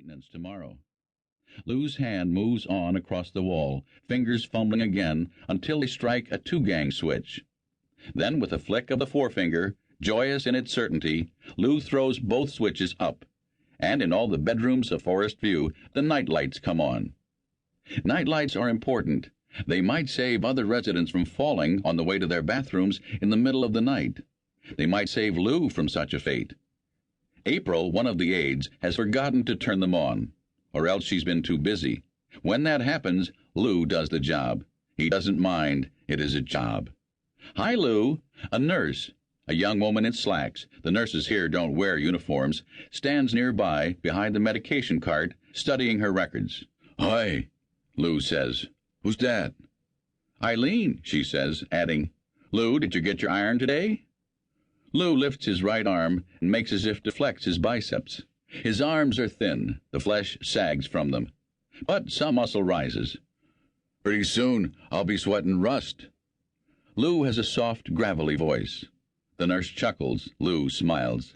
maintenance tomorrow. Lou's hand moves on across the wall, fingers fumbling again until they strike a two-gang switch. Then, with a flick of the forefinger, joyous in its certainty, Lou throws both switches up, and in all the bedrooms of Forest View, the night lights come on. Night lights are important. They might save other residents from falling on the way to their bathrooms in the middle of the night. They might save Lou from such a fate. April, one of the aides, has forgotten to turn them on, or else she's been too busy. When that happens, Lou does the job. He doesn't mind. It is a job. "Hi, Lou." A nurse, a young woman in slacks, the nurses here don't wear uniforms, stands nearby behind the medication cart, studying her records. "Hi," Lou says. "Who's that?" "Eileen," she says, adding, "Lou, did you get your iron today?" Lou lifts his right arm and makes as if to flex his biceps. His arms are thin, the flesh sags from them, but some muscle rises. "Pretty soon I'll be sweating rust." Lou has a soft, gravelly voice. The nurse chuckles. Lou smiles.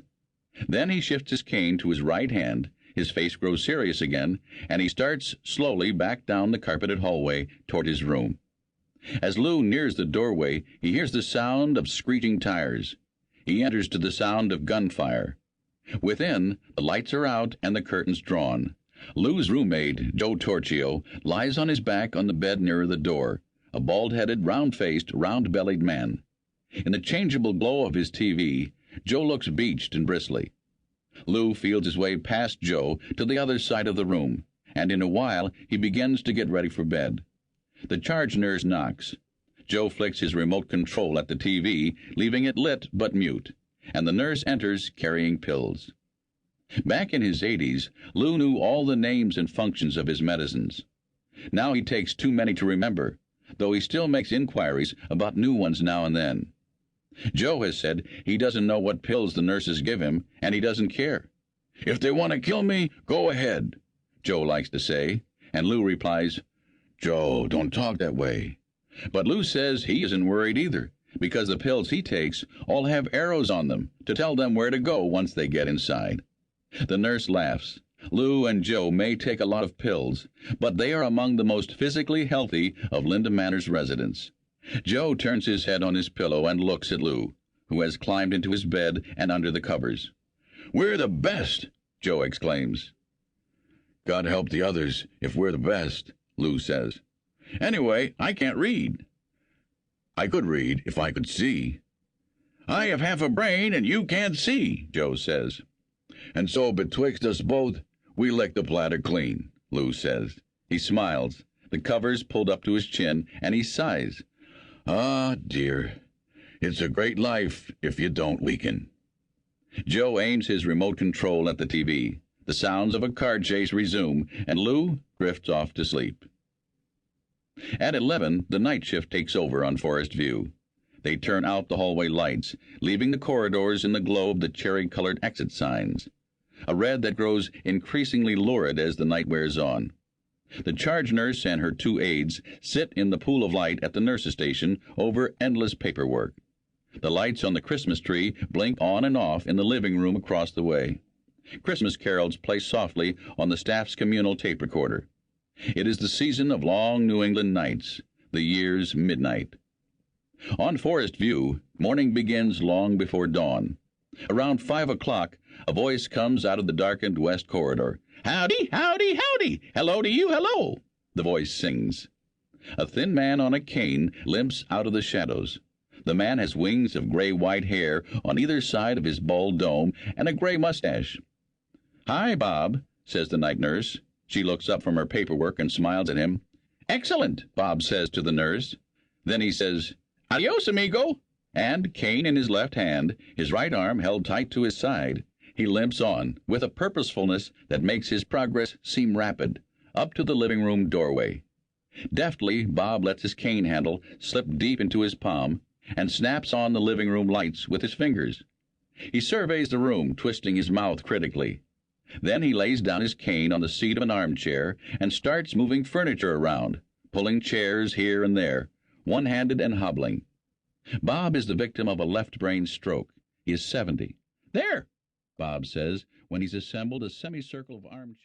Then he shifts his cane to his right hand, his face grows serious again, and he starts slowly back down the carpeted hallway toward his room. As Lou nears the doorway, he hears the sound of screeching tires. He enters to the sound of gunfire. Within, the lights are out and the curtains drawn. Lou's roommate, Joe Torchio, lies on his back on the bed nearer the door, a bald-headed, round-faced, round-bellied man. In the changeable glow of his TV, Joe looks beached and bristly. Lou feels his way past Joe to the other side of the room, and in a while he begins to get ready for bed. The charge nurse knocks. Joe flicks his remote control at the TV, leaving it lit but mute, and the nurse enters carrying pills. Back in his 80s, Lou knew all the names and functions of his medicines. Now he takes too many to remember, though he still makes inquiries about new ones now and then. Joe has said he doesn't know what pills the nurses give him, and he doesn't care. "If they want to kill me, go ahead," Joe likes to say, and Lou replies, "Joe, don't talk that way." But Lou says he isn't worried either, because the pills he takes all have arrows on them to tell them where to go once they get inside. The nurse laughs. Lou and Joe may take a lot of pills, but they are among the most physically healthy of Linda Manor's residents. Joe turns his head on his pillow and looks at Lou, who has climbed into his bed and under the covers. "We're the best," Joe exclaims. "God help the others if we're the best," Lou says. "Anyway, I can't read." "I could read if I could see." "I have half a brain and you can't see," Joe says. "And so betwixt us both, we lick the platter clean," Lou says. He smiles, the covers pulled up to his chin, and he sighs. "Ah, dear, it's a great life if you don't weaken." Joe aims his remote control at the TV. The sounds of a car chase resume, and Lou drifts off to sleep. At 11, the night shift takes over on Forest View. They turn out the hallway lights, leaving the corridors in the glow of the cherry-colored exit signs, a red that grows increasingly lurid as the night wears on. The charge nurse and her two aides sit in the pool of light at the nurse's station over endless paperwork. The lights on the Christmas tree blink on and off in the living room across the way. Christmas carols play softly on the staff's communal tape recorder. It is the season of long New England nights, the year's midnight. On Forest View, morning begins long before dawn. Around 5 o'clock, a voice comes out of the darkened west corridor. "Howdy, howdy, howdy! Hello to you, hello!" the voice sings. A thin man on a cane limps out of the shadows. The man has wings of gray-white hair on either side of his bald dome and a gray mustache. "Hi, Bob," says the night nurse. She looks up from her paperwork and smiles at him. "Excellent," Bob says to the nurse. Then he says, "Adios, amigo," and, cane in his left hand, his right arm held tight to his side, he limps on, with a purposefulness that makes his progress seem rapid, up to the living room doorway. Deftly, Bob lets his cane handle slip deep into his palm and snaps on the living room lights with his fingers. He surveys the room, twisting his mouth critically. Then he lays down his cane on the seat of an armchair and starts moving furniture around, pulling chairs here and there, one-handed and hobbling. Bob is the victim of a left-brain stroke. He is 70. "There," Bob says, when he's assembled a semicircle of armchairs.